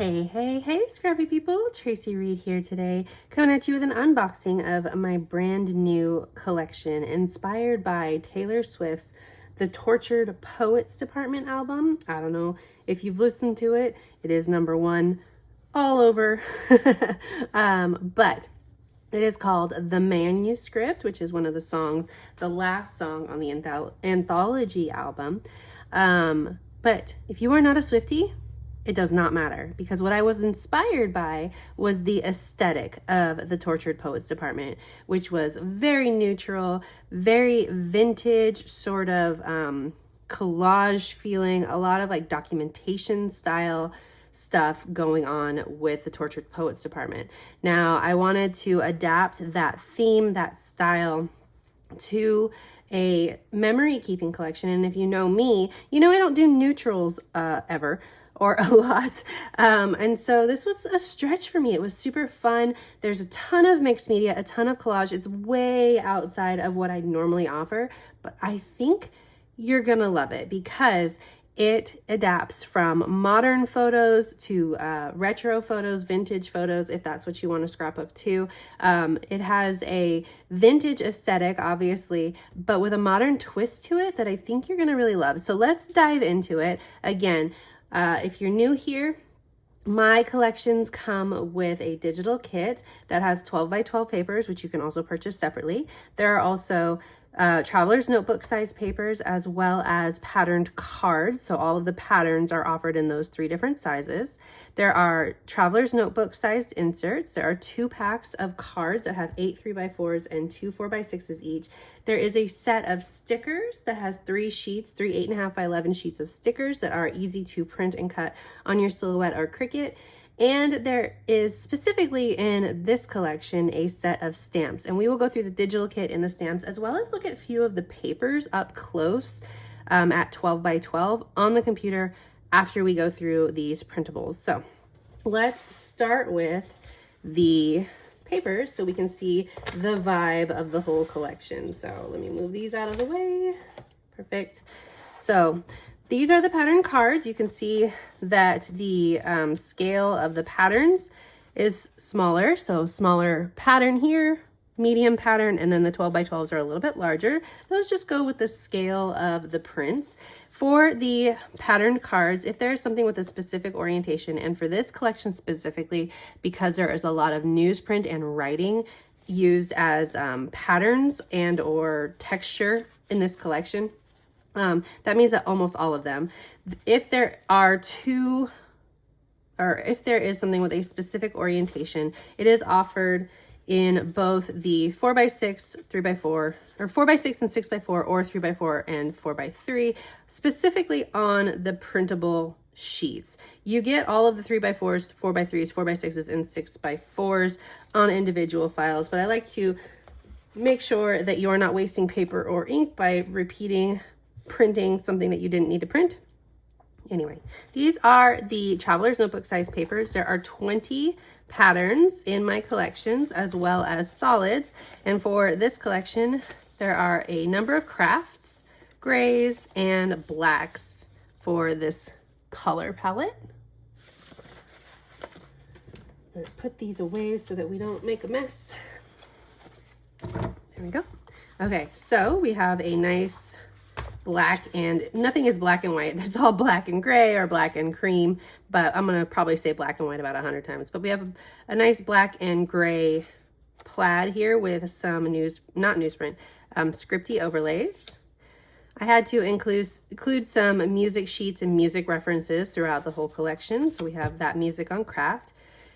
Hey, scrappy people. Tracy Reed here today, coming at you with an unboxing of my brand new collection inspired by Taylor Swift's The Tortured Poets Department album. I don't know if you've listened to it. It is #1 all over. But it is called The Manuscript, which is one of the songs, the last song on the anthology album. But if you are not a Swiftie, it does not matter, because what I was inspired by was the aesthetic of the Tortured Poets Department, which was very neutral, very vintage, sort of collage feeling, a lot of like documentation style stuff going on with the Tortured Poets Department. Now, I wanted to adapt that theme, that style, to a memory keeping collection. And if you know me, you know I don't do neutrals ever, or a lot. And so this was a stretch for me. It was super fun. There's a ton of mixed media, a ton of collage. It's way outside of what I normally offer, but I think you're gonna love it because it adapts from modern photos to retro photos, vintage photos, if that's what you want to scrapbook to. It has a vintage aesthetic, obviously, but with a modern twist to it that I think you're going to really love. So let's dive into it. Again, if you're new here, my collections come with a digital kit that has 12 by 12 papers, which you can also purchase separately. There are also traveler's notebook size papers, as well as patterned cards. So all of the patterns are offered in those 3 different sizes. There are traveler's notebook sized inserts. There are 2 packs of cards that have 8 3x4s and 2 4x6s each. There is a set of stickers that has 3 sheets, 3 8.5 by 11 sheets of stickers that are easy to print and cut on your Silhouette or Cricut. And there is specifically in this collection a set of stamps, and we will go through the digital kit and the stamps, as well as look at a few of the papers up close at 12 by 12 on the computer after we go through these printables. So let's start with the papers so we can see the vibe of the whole collection. So let me move these out of the way. Perfect. So these are the pattern cards. You can see that the scale of the patterns is smaller. So smaller pattern here, medium pattern, and then the 12 by 12s are a little bit larger. Those just go with the scale of the prints. For the patterned cards, if there is something with a specific orientation, and for this collection specifically, because there is a lot of newsprint and writing used as patterns and or texture in this collection, that means that almost all of them, if there are if there is something with a specific orientation, it is offered in both the 4x6, 3x4, or 4x6 and 6x4, or 3x4 and 4x3, specifically on the printable sheets. You get all of the 3x4s, 4x3s, 4x6s, and 6x4s on individual files, but I like to make sure that you're not wasting paper or ink by printing something that you didn't need to print. Anyway, these are the traveler's notebook size papers. There are 20 patterns in my collections, as well as solids. And for this collection, there are a number of crafts, grays, and blacks for this color palette. I'm gonna put these away so that we don't make a mess. There we go. Okay, so we have a nice black, and nothing is black and white. It's all black and gray or black and cream, but I'm gonna probably say black and white about 100 times. But we have a nice black and gray plaid here with some not newsprint, Scriptie overlays. I had to include some music sheets and music references throughout the whole collection. So we have that music on craft.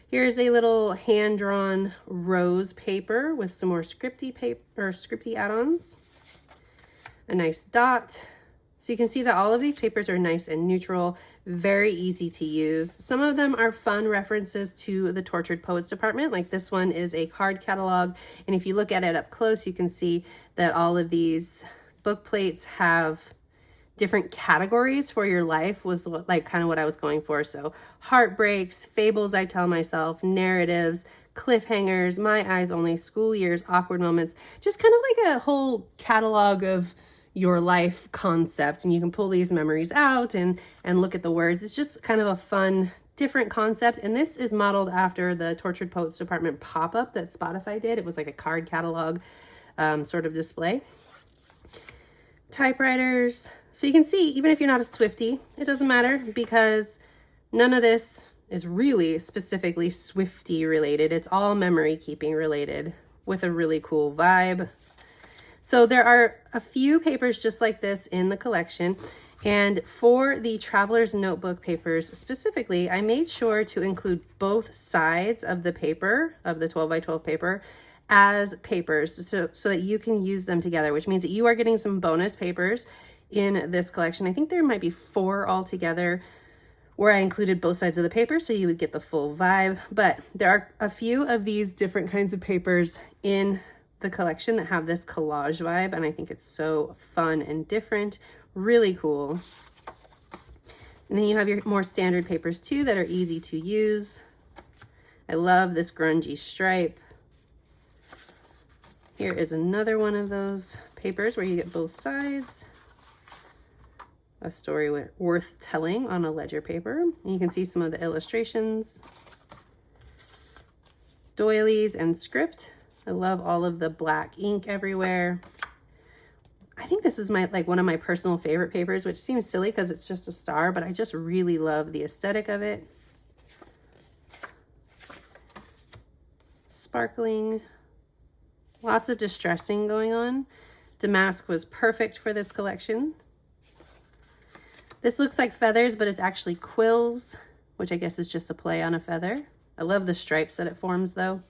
Here's a little hand-drawn rose paper with some more Scriptie paper or Scriptie add-ons. A nice dot. So you can see that all of these papers are nice and neutral, very easy to use. Some of them are fun references to the Tortured Poets Department, like this one is a card catalog. And if you look at it up close, you can see that all of these book plates have different categories for your life, was like kind of what I was going for. So heartbreaks, fables I tell myself, narratives, cliffhangers, my eyes only, school years, awkward moments, just kind of like a whole catalog of your life concept. And you can pull these memories out and look at the words. It's just kind of a fun different concept. And this is modeled after the Tortured Poets Department pop-up that Spotify did. It was like a card catalog sort of display. Typewriters. So you can see, even if you're not a Swiftie, it doesn't matter because none of this is really specifically Swiftie related. It's all memory keeping related with a really cool vibe. So there are a few papers just like this in the collection. And for the Traveler's Notebook papers specifically, I made sure to include both sides of the paper, of the 12 by 12 paper, as papers so that you can use them together, which means that you are getting some bonus papers in this collection. I think there might be 4 altogether where I included both sides of the paper so you would get the full vibe. But there are a few of these different kinds of papers in the collection that have this collage vibe, and I think it's so fun and different. Really cool. And then you have your more standard papers too that are easy to use. I love this grungy stripe. Here is another one of those papers where you get both sides. A story worth telling on a ledger paper. And you can see some of the illustrations. Doilies and script. I love all of the black ink everywhere. I think this is one of my personal favorite papers, which seems silly because it's just a star, but I just really love the aesthetic of it. Sparkling. Lots of distressing going on. Damask was perfect for this collection. This looks like feathers, but it's actually quills, which I guess is just a play on a feather. I love the stripes that it forms though.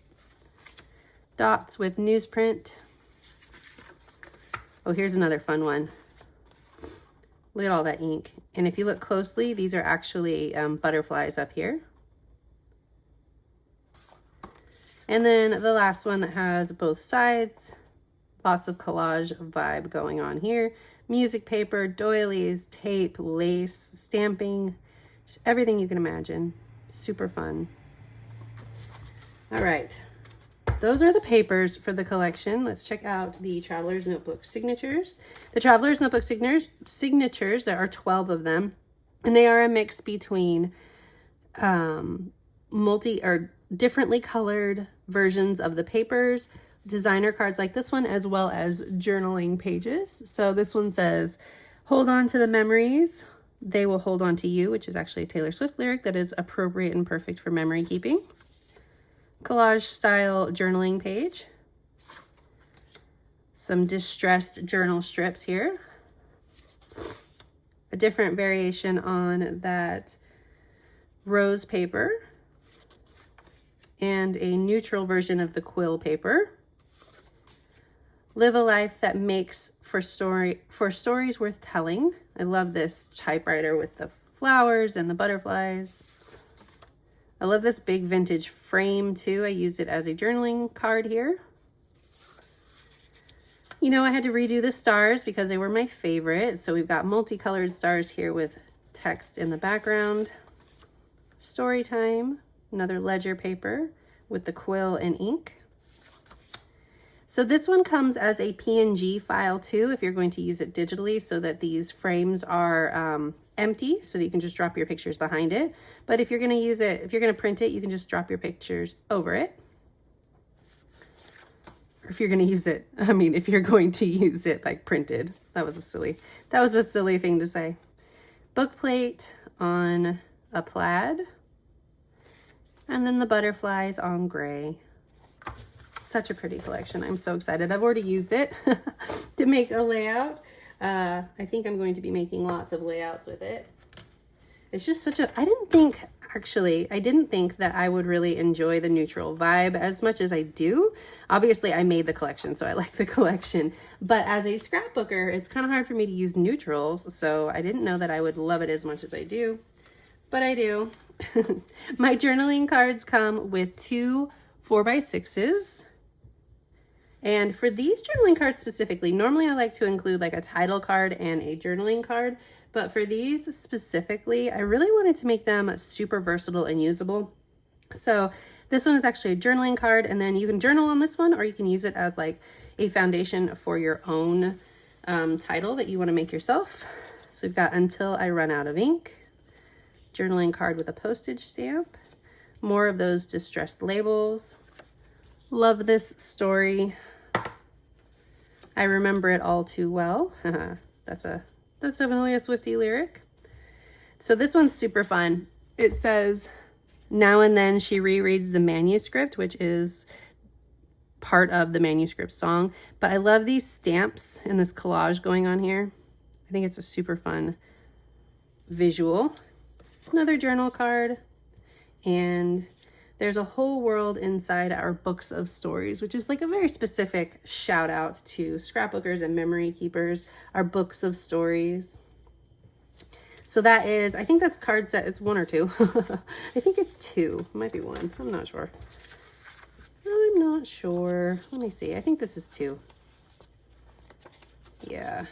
Dots with newsprint. Oh, here's another fun one. Look at all that ink. And if you look closely, these are actually butterflies up here. And then the last one that has both sides. Lots of collage vibe going on here. Music paper, doilies, tape, lace, stamping, just everything you can imagine. Super fun. All right. Those are the papers for the collection. Let's check out the Traveler's Notebook signatures. The Traveler's Notebook signatures, there are 12 of them, and they are a mix between differently colored versions of the papers, designer cards like this one, as well as journaling pages. So this one says, "Hold on to the memories. They will hold on to you," which is actually a Taylor Swift lyric that is appropriate and perfect for memory keeping. Collage style journaling page. Some distressed journal strips here. A different variation on that rose paper. And a neutral version of the quill paper. Live a life that makes for stories worth telling. I love this typewriter with the flowers and the butterflies. I love this big vintage frame too. I used it as a journaling card here. You know, I had to redo the stars because they were my favorite. So we've got multicolored stars here with text in the background. Story time, another ledger paper with the quill and ink. So this one comes as a PNG file too, if you're going to use it digitally, so that these frames are empty, so that you can just drop your pictures behind it. But if you're going to use it, if you're going to print it, you can just drop your pictures over it. Or if you're going to use it, if you're going to use it like printed. That was a silly thing to say. Book plate on a plaid. And then the butterflies on gray. Such a pretty collection. I'm so excited. I've already used it to make a layout. I think I'm going to be making lots of layouts with it. It's just I didn't think that I would really enjoy the neutral vibe as much as I do. Obviously, I made the collection, so I like the collection. But as a scrapbooker, it's kind of hard for me to use neutrals, so I didn't know that I would love it as much as I do. But I do. My journaling cards come with 2 4x6s. And for these journaling cards specifically, normally I like to include like a title card and a journaling card. But for these specifically, I really wanted to make them super versatile and usable. So this one is actually a journaling card, and then you can journal on this one, or you can use it as like a foundation for your own title that you want to make yourself. So we've got Until I Run Out of Ink, journaling card with a postage stamp. More of those distressed labels. Love this story. I remember it all too well. That's definitely a Swiftie lyric. So this one's super fun. It says, now and then she rereads the manuscript, which is part of the manuscript song. But I love these stamps and this collage going on here. I think it's a super fun visual. Another journal card. And there's a whole world inside our books of stories, which is like a very specific shout out to scrapbookers and memory keepers, our books of stories. So that is, I think that's card set. It's 1 or 2. I think it's 2. It might be 1. I'm not sure. I'm not sure. Let me see. I think this is 2. Yeah.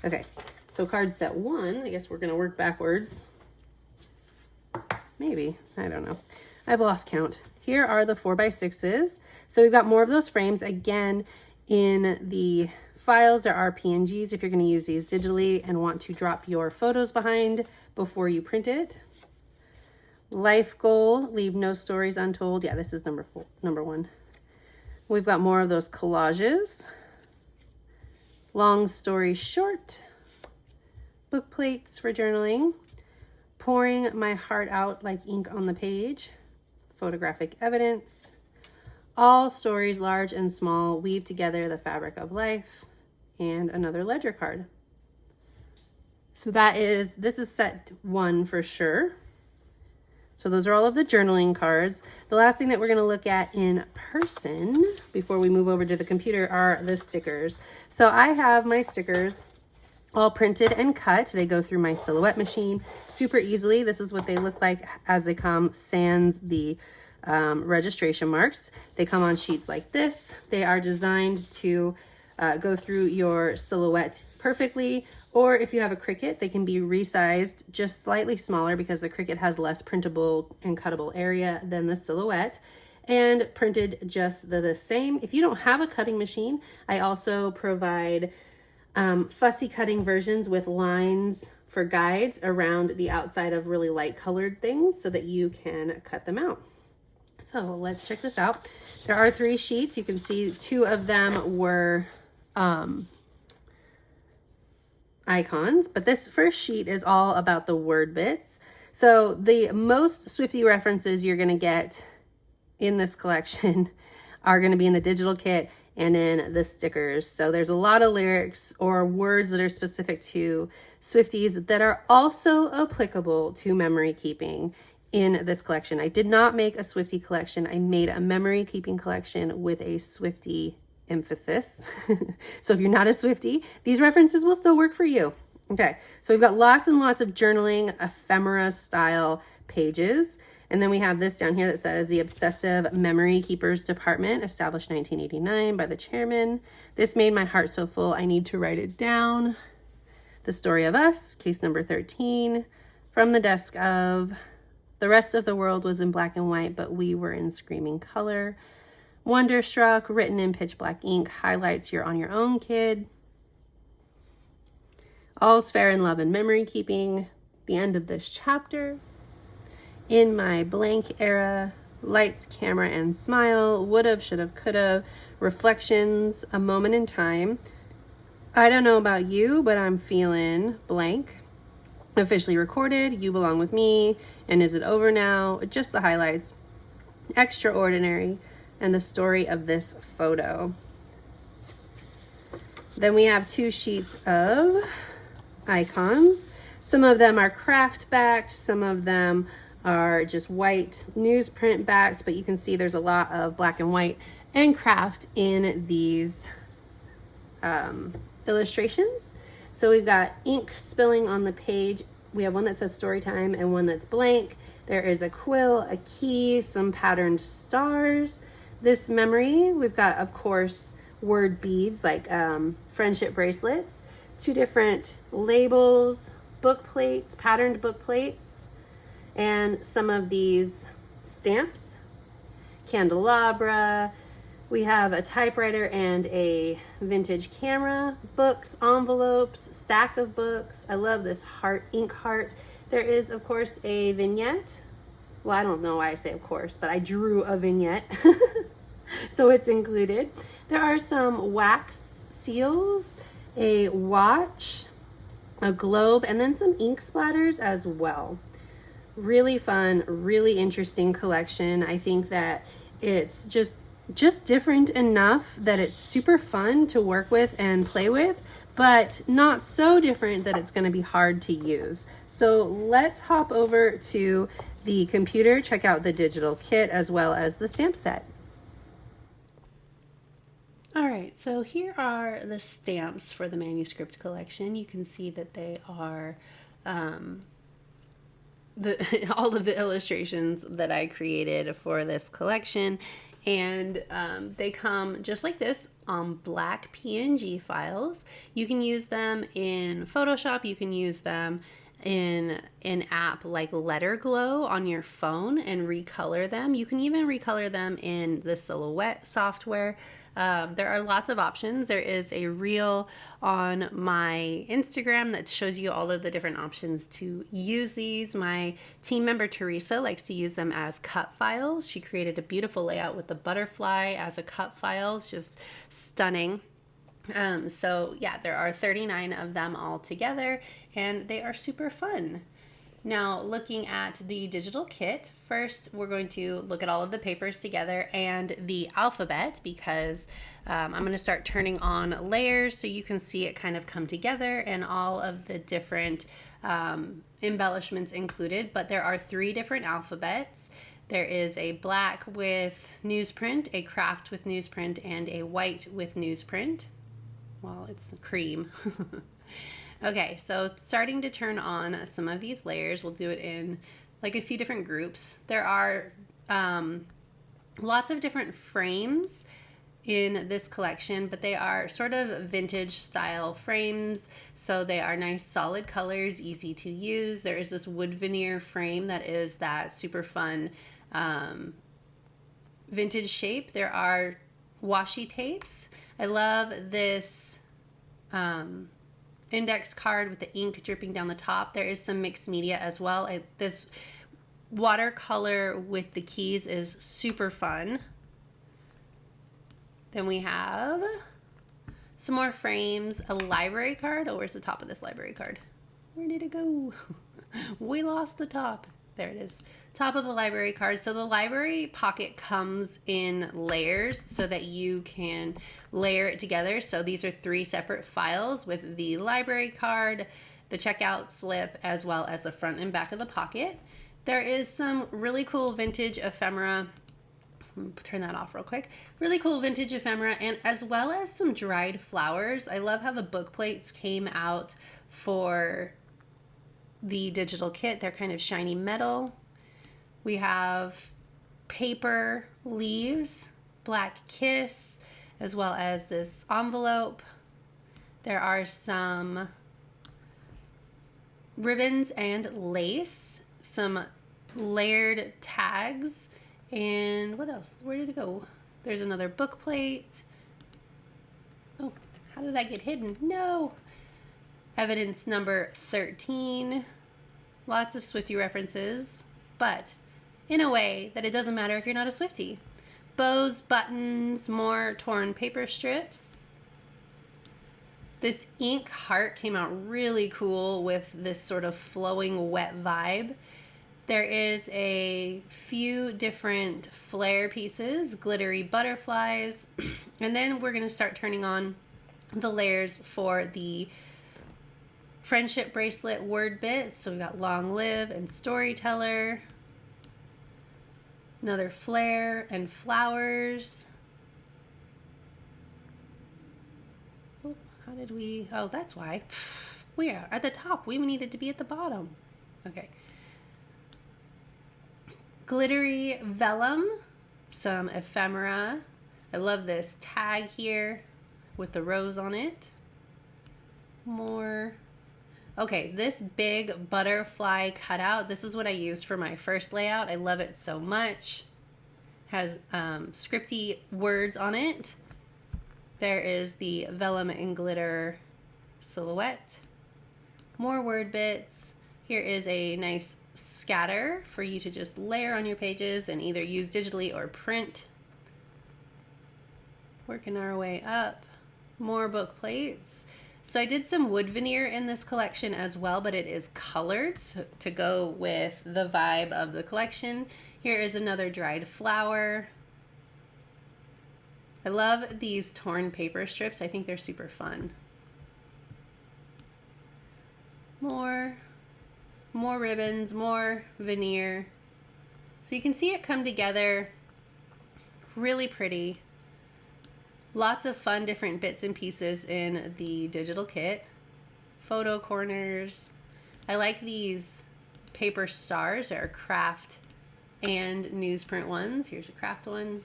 Okay. So card set 1, I guess we're going to work backwards. Maybe. I don't know. I've lost count. Here are the 4x6s. So we've got more of those frames. Again, in the files, there are PNGs if you're going to use these digitally and want to drop your photos behind before you print it. Life goal, leave no stories untold. Yeah, this is number 1. We've got more of those collages. Long story short, book plates for journaling. Pouring my heart out like ink on the page. Photographic evidence. All stories, large and small, weave together the fabric of life. And another ledger card. So this is set 1 for sure. So those are all of the journaling cards. The last thing that we're going to look at in person before we move over to the computer are the stickers. So I have my stickers all printed and cut. They go through my silhouette machine super easily. This is what they look like as they come, sans the registration marks. They come on sheets like this. They are designed to go through your silhouette perfectly, or if you have a Cricut, they can be resized just slightly smaller because the Cricut has less printable and cuttable area than the silhouette, and printed just the same. If you don't have a cutting machine, I also provide fussy cutting versions with lines for guides around the outside of really light colored things so that you can cut them out. So let's check this out. There are 3 sheets. You can see 2 of them were icons, but this first sheet is all about the word bits. So the most Swiftie references you're going to get in this collection are going to be in the digital kit and in the stickers. So there's a lot of lyrics or words that are specific to Swifties that are also applicable to memory keeping in this collection. I did not make a Swiftie collection. I made a memory keeping collection with a Swiftie emphasis. So if you're not a Swiftie, these references will still work for you. Okay, so we've got lots and lots of journaling ephemera style pages. And then we have this down here that says the Obsessive Memory Keepers Department, established 1989 by the chairman. This made my heart so full, I need to write it down. The Story of Us, case number 13, from the desk of the rest of the world was in black and white, but we were in screaming color. Wonderstruck, written in pitch black ink, highlights you're on your own, kid. All's fair in love and memory keeping, the end of this chapter. In my blank era, lights, camera, and smile, would've, should've, could've, reflections, a moment in time. I don't know about you, but I'm feeling blank. Officially recorded, you belong with me, and is it over now? Just the highlights. Extraordinary, and the story of this photo. Then we have 2 sheets of icons. Some of them are craft backed, some of them are just white newsprint backed, but you can see there's a lot of black and white and craft in these illustrations. So we've got ink spilling on the page. We have one that says story time and one that's blank. There is a quill, a key, some patterned stars. This memory, we've got, of course, word beads like friendship bracelets, 2 different labels, book plates, patterned book plates, and some of these stamps, candelabra. We have a typewriter and a vintage camera, books, envelopes, stack of books. I love this ink heart. There is, of course, a vignette. Well, I don't know why I say of course, but I drew a vignette. So it's included. There are some wax seals, a watch, a globe, and then some ink splatters as well. Really fun, really interesting collection. I think that it's just different enough that it's super fun to work with and play with, but not so different that it's going to be hard to use. So let's hop over to the computer, check out the digital kit as well as the stamp set. All right, so here are the stamps for the Manuscript collection. You can see that they are all of the illustrations that I created for this collection, and they come just like this on black PNG files. You can use them in Photoshop. You can use them in an app like Letter Glow on your phone and recolor them. You can even recolor them in the Silhouette software. There are lots of options. There is a reel on my Instagram that shows you all of the different options to use these. My team member Teresa likes to use them as cut files. She created a beautiful layout with the butterfly as a cut file. It's just stunning. So yeah, there are 39 of them all together, and they are super fun. Now, looking at the digital kit, first we're going to look at all of the papers together and the alphabet, because I'm going to start turning on layers so you can see it kind of come together and all of the different embellishments included. But there are 3 different alphabets. There is a black with newsprint, a craft with newsprint, and a white with newsprint. Well, it's cream. Okay, so starting to turn on some of these layers, we'll do it in like a few different groups. There are lots of different frames in this collection, but they are sort of vintage style frames. So they are nice solid colors, easy to use. There is this wood veneer frame that is that super fun vintage shape. There are washi tapes. I love this index card with the ink dripping down the top. There is some mixed media as well. This watercolor with the keys is super fun. Then we have some more frames, a library card. Oh, where's the top of this library card? Where did it go? We lost the top. There it is. Top of the library card. So the library pocket comes in layers so that you can layer it together. So these are 3 separate files with the library card, the checkout slip, as well as the front and back of the pocket. There is some really cool vintage ephemera. Turn that off real quick. Really cool vintage ephemera, and as well as some dried flowers. I love how the book plates came out for the digital kit. They're kind of shiny metal. We have paper leaves, black kiss, as well as this envelope. There are some ribbons and lace, some layered tags, and what else? Where did it go? There's another book plate. Oh, how did that get hidden? No. Evidence number 13. Lots of Swiftie references, but in a way that it doesn't matter if you're not a Swiftie. Bows, buttons, more torn paper strips. This ink heart came out really cool with this sort of flowing wet vibe. There is a few different flare pieces, glittery butterflies, and then we're going to start turning on the layers for the friendship bracelet word bits. So we got long live and storyteller. Another flare and flowers. Oh, how did we? Oh, that's why. We are at the top. We needed to be at the bottom. Okay. Glittery vellum. Some ephemera. I love this tag here with the rose on it. More. Okay, this big butterfly cutout, this is what I used for my first layout. I love it so much. Has scripty words on it. There is the vellum and glitter silhouette. More word bits. Here is a nice scatter for you to just layer on your pages and either use digitally or print. Working our way up. More book plates. So I did some wood veneer in this collection as well, but it is colored to go with the vibe of the collection. Here is another dried flower. I love these torn paper strips. I think they're super fun. More ribbons, more veneer. So you can see it come together really pretty. Lots of fun different bits and pieces in the digital kit. Photo corners. I like these paper stars. They're craft and newsprint ones. Here's a craft one.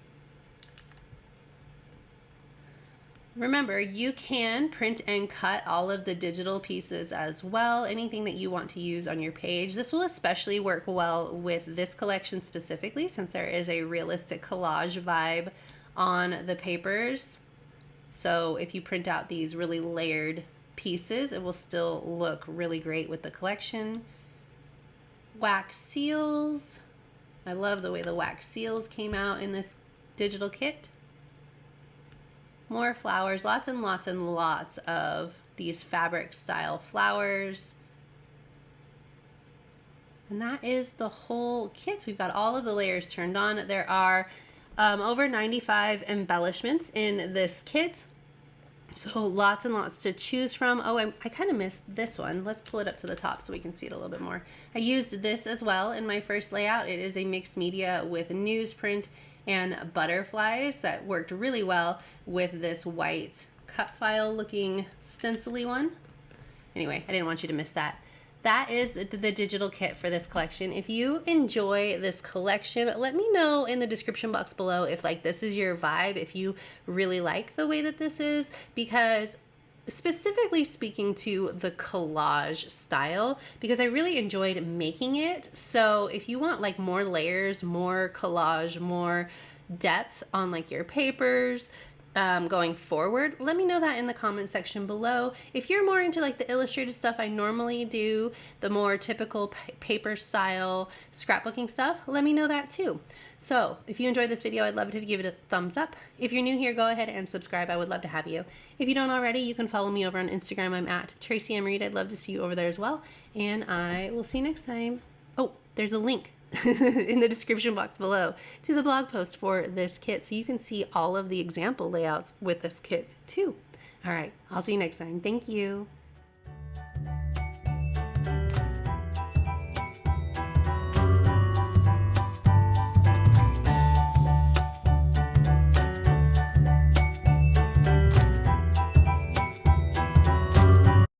Remember, you can print and cut all of the digital pieces as well, anything that you want to use on your page. This will especially work well with this collection specifically, since there is a realistic collage vibe on the papers. So if you print out these really layered pieces, it will still look really great with the collection. Wax seals. I love the way the wax seals came out in this digital kit. More flowers, lots and lots and lots of these fabric style flowers. And that is the whole kit. We've got all of the layers turned on. There are over 95 embellishments in this kit. So lots and lots to choose from. Oh, I kind of missed this one. Let's pull it up to the top so we can see it a little bit more. I used this as well in my first layout. It is a mixed media with newsprint and butterflies that worked really well with this white cut file looking stencil-y one. Anyway, I didn't want you to miss that. That is the digital kit for this collection. If you enjoy this collection, let me know in the description box below if like this is your vibe, if you really like the way that this is, because specifically speaking to the collage style, because I really enjoyed making it. So if you want like more layers, more collage, more depth on like your papers going forward, let me know that in the comment section below. If you're more into like the illustrated stuff I normally do, the more typical paper style scrapbooking stuff, let me know that too. So if you enjoyed this video, I'd love it if you give it a thumbs up. If you're new here, go ahead and subscribe. I would love to have you. If you don't already, you can follow me over on Instagram. I'm at Tracy M. Reed. I'd love to see you over there as well. And I will see you next time. Oh, there's a link in the description box below to the blog post for this kit, so you can see all of the example layouts with this kit too. All right, I'll see you next time. Thank you.